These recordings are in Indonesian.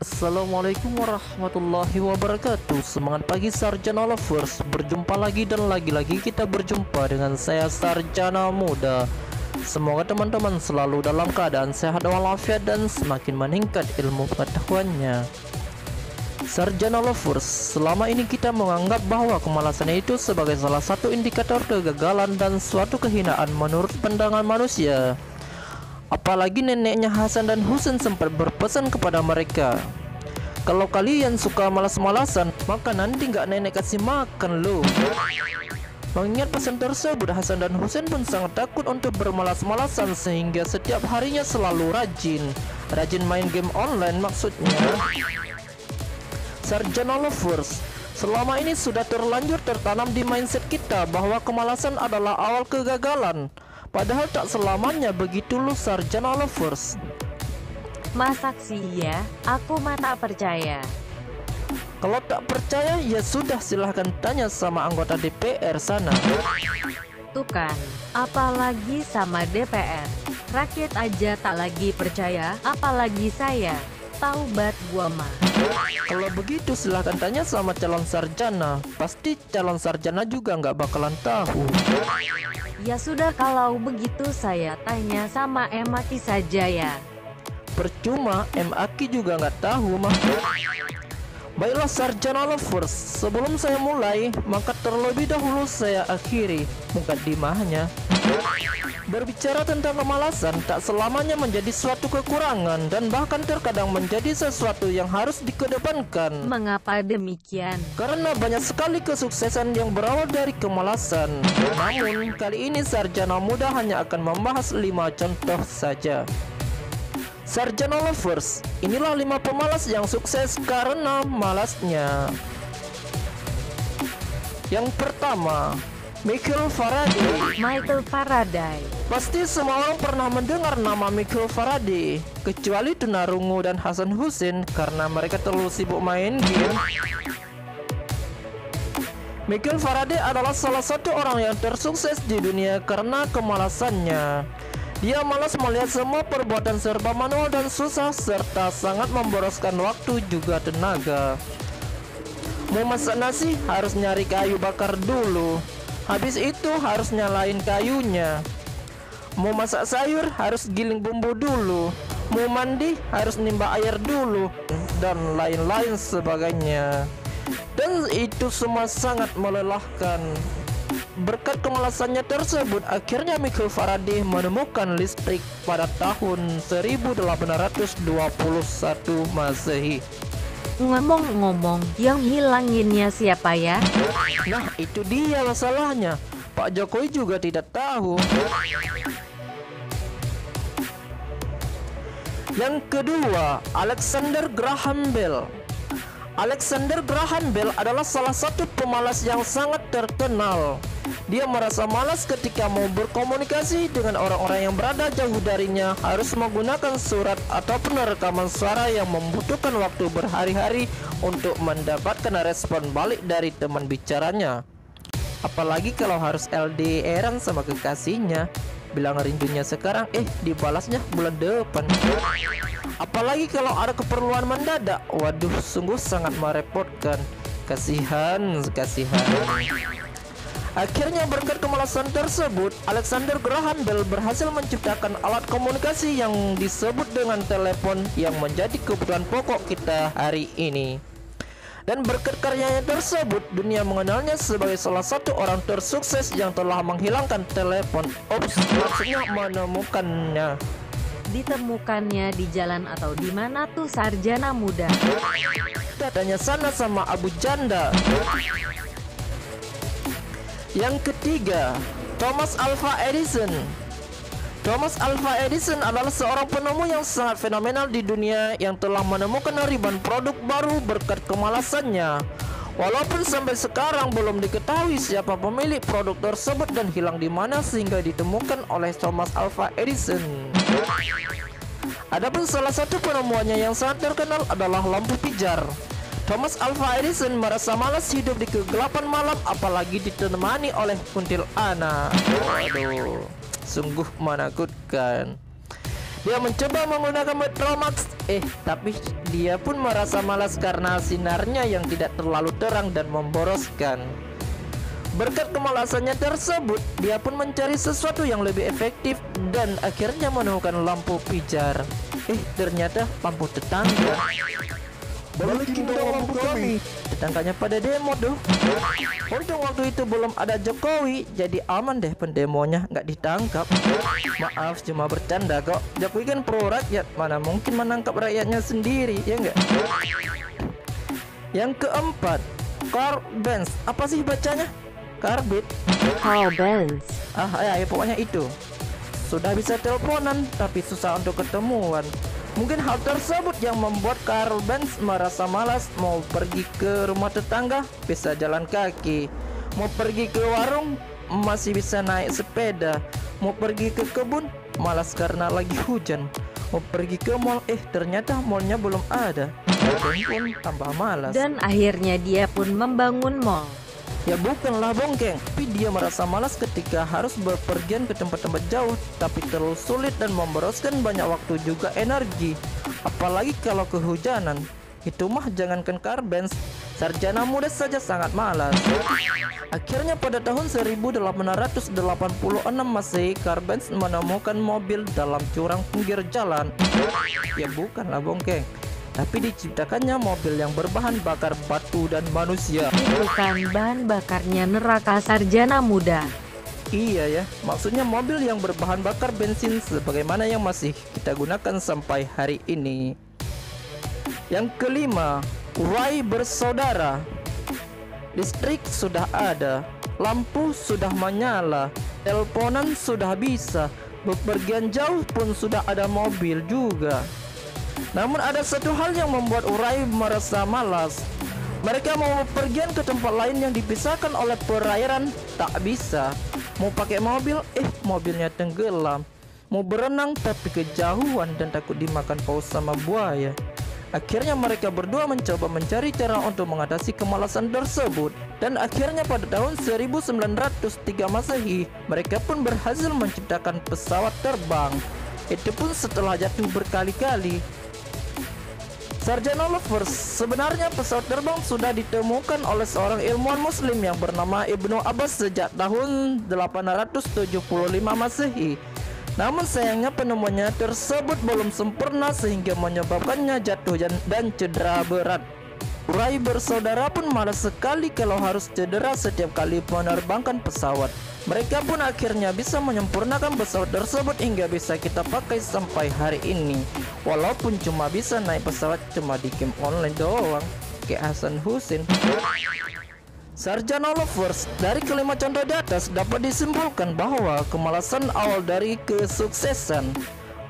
Assalamualaikum warahmatullahi wabarakatuh. Semangat pagi Sarjana Lovers. Berjumpa lagi dan lagi-lagi kita berjumpa dengan saya Sarjana Muda. Semoga teman-teman selalu dalam keadaan sehat walafiat dan semakin meningkat ilmu pengetahuannya. Sarjana Lovers, selama ini kita menganggap bahwa kemalasan itu sebagai salah satu indikator kegagalan dan suatu kehinaan menurut pandangan manusia. Apalagi neneknya Hasan dan Husain sempat berpesan kepada mereka, kalau kalian suka malas-malasan, maka nanti nggak nenek kasih makan loh. Mengingat pesan tersebut, Hasan dan Husain pun sangat takut untuk bermalas-malasan, sehingga setiap harinya selalu rajin main game online maksudnya. Sarjana Lovers, selama ini sudah terlanjur tertanam di mindset kita bahwa kemalasan adalah awal kegagalan. Padahal tak selamanya begitu loh Sarjana Lovers. Masak sih ya, aku mah tak percaya. Kalau tak percaya ya sudah, silahkan tanya sama anggota DPR sana. Tuh kan, apalagi sama DPR. Rakyat aja tak lagi percaya, apalagi saya. Taubat gua mah. Kalau begitu silahkan tanya sama calon sarjana. Pasti calon sarjana juga nggak bakalan tahu. Ya sudah, kalau begitu saya tanya sama Emaki saja ya. Percuma, Emaki juga nggak tahu mah. Baiklah Sarjana Lovers, sebelum saya mulai, maka terlebih dahulu saya akhiri mukadimahnya. Berbicara tentang kemalasan tak selamanya menjadi suatu kekurangan, dan bahkan terkadang menjadi sesuatu yang harus dikedepankan. Mengapa demikian? Karena banyak sekali kesuksesan yang berawal dari kemalasan. Namun kali ini Sarjana Muda hanya akan membahas 5 contoh saja. Sarjana Lovers, inilah 5 pemalas yang sukses karena malasnya. Yang pertama, Michael Faraday. Pasti semua orang pernah mendengar nama Michael Faraday, kecuali tunarungu dan Hasan Husain karena mereka terlalu sibuk main game. Michael Faraday adalah salah satu orang yang tersukses di dunia karena kemalasannya. Dia malas melihat semua perbuatan serba manual dan susah, serta sangat memboroskan waktu juga tenaga. Mau masak nasi harus nyari kayu bakar dulu, habis itu harus nyalain kayunya. Mau masak sayur harus giling bumbu dulu, mau mandi harus nimba air dulu, dan lain-lain sebagainya. Dan itu semua sangat melelahkan. Berkat kemalasannya tersebut, akhirnya Michael Faraday menemukan listrik pada tahun 1821 Masehi. Ngomong-ngomong, yang hilanginnya siapa ya? Nah, itu dia masalahnya. Pak Jokowi juga tidak tahu. Yang kedua, Alexander Graham Bell. Alexander Graham Bell adalah salah satu pemalas yang sangat terkenal. Dia merasa malas ketika mau berkomunikasi dengan orang-orang yang berada jauh darinya, harus menggunakan surat ataupun rekaman suara yang membutuhkan waktu berhari-hari untuk mendapatkan respon balik dari teman bicaranya. Apalagi kalau harus LDR-an sama kekasihnya, bilang rindunya sekarang, dibalasnya bulan depan. Apalagi kalau ada keperluan mendadak, waduh, sungguh sangat merepotkan. Kasihan. Akhirnya berkat kemalasan tersebut, Alexander Graham Bell berhasil menciptakan alat komunikasi yang disebut dengan telepon, yang menjadi kebutuhan pokok kita hari ini. Dan berkat karyanya tersebut, dunia mengenalnya sebagai salah satu orang tersukses yang telah menghilangkan telepon. Maksudnya menemukannya. Ditemukannya di jalan atau di mana tuh Sarjana Muda? Kita tanya sana sama Abu Janda. Yang ketiga, Thomas Alva Edison. Thomas Alva Edison adalah seorang penemu yang sangat fenomenal di dunia, yang telah menemukan ribuan produk baru berkat kemalasannya. Walaupun sampai sekarang belum diketahui siapa pemilik produk tersebut dan hilang di mana sehingga ditemukan oleh Thomas Alva Edison. Adapun salah satu penemuannya yang sangat terkenal adalah lampu pijar. Thomas Alva Edison merasa malas hidup di kegelapan malam, apalagi ditemani oleh kuntilanak. Waduh, sungguh menakutkan. Dia mencoba menggunakan Metromax, tapi dia pun merasa malas karena sinarnya yang tidak terlalu terang dan memboroskan. Berkat kemalasannya tersebut, dia pun mencari sesuatu yang lebih efektif dan akhirnya menemukan lampu pijar. Ternyata lampu tetangga. Balikin dong lampu kami. Tetangganya pada demo tuh. Untung waktu itu belum ada Jokowi, jadi aman deh pendemonya, nggak ditangkap. Maaf, cuma bercanda kok. Jokowi kan pro rakyat, mana mungkin menangkap rakyatnya sendiri, ya nggak? Yang keempat, Carl Benz. Apa sih bacanya? Carbit. Carl Benz. Ya, pokoknya itu. Sudah bisa teleponan, tapi susah untuk ketemuan. Mungkin hal tersebut yang membuat Carl Benz merasa malas. Mau pergi ke rumah tetangga, bisa jalan kaki. Mau pergi ke warung, masih bisa naik sepeda. Mau pergi ke kebun, malas karena lagi hujan. Mau pergi ke mall, ternyata mallnya belum ada. Dan pun tambah malas. Dan akhirnya dia pun membangun mall. Ya bukanlah bongkeng, tapi dia merasa malas ketika harus berpergian ke tempat-tempat jauh, tapi terlalu sulit dan memboroskan banyak waktu juga energi. Apalagi kalau kehujanan. Itu mah jangankan Carl Benz, sarjana muda saja sangat malas. Akhirnya pada tahun 1886 Masehi, Carl Benz menemukan mobil dalam jurang pinggir jalan. Ya bukanlah bongkeng, tapi diciptakannya mobil yang berbahan bakar batu dan manusia. Bukan bahan bakarnya neraka sarjana muda. Iya ya, maksudnya mobil yang berbahan bakar bensin sebagaimana yang masih kita gunakan sampai hari ini. Yang kelima, Urai bersaudara. Listrik sudah ada, lampu sudah menyala, teleponan sudah bisa, bepergian jauh pun sudah ada mobil juga. Namun ada satu hal yang membuat Urai merasa malas. Mereka mau bepergian ke tempat lain yang dipisahkan oleh perairan, tak bisa. Mau pakai mobil, mobilnya tenggelam. Mau berenang tapi kejauhan dan takut dimakan paus sama buaya. Akhirnya mereka berdua mencoba mencari cara untuk mengatasi kemalasan tersebut. Dan akhirnya pada tahun 1903 Masehi, mereka pun berhasil menciptakan pesawat terbang. Itu pun setelah jatuh berkali-kali. Sarjana lovers, sebenarnya pesawat terbang sudah ditemukan oleh seorang ilmuwan muslim yang bernama Ibnu Abbas sejak tahun 875 Masehi. Namun sayangnya penemuannya tersebut belum sempurna sehingga menyebabkannya jatuh dan cedera berat. Urai bersaudara pun malas sekali kalau harus cedera setiap kali menerbangkan pesawat. Mereka pun akhirnya bisa menyempurnakan pesawat tersebut hingga bisa kita pakai sampai hari ini. Walaupun cuma bisa naik pesawat cuma di game online doang, kayak Hasan Husin. Sarjana lovers, dari kelima contoh di atas dapat disimpulkan bahwa kemalasan awal dari kesuksesan.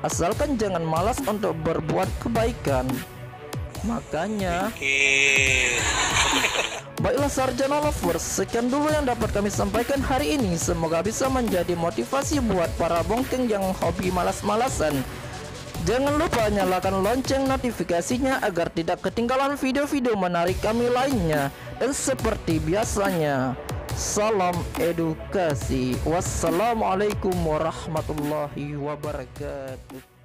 Asalkan jangan malas untuk berbuat kebaikan. Makanya baiklah sarjana lovers, sekian dulu yang dapat kami sampaikan hari ini. Semoga bisa menjadi motivasi buat para bongkeng yang hobi malas-malasan. Jangan lupa nyalakan lonceng notifikasinya agar tidak ketinggalan video-video menarik kami lainnya. Dan seperti biasanya, salam edukasi. Wassalamualaikum warahmatullahi wabarakatuh.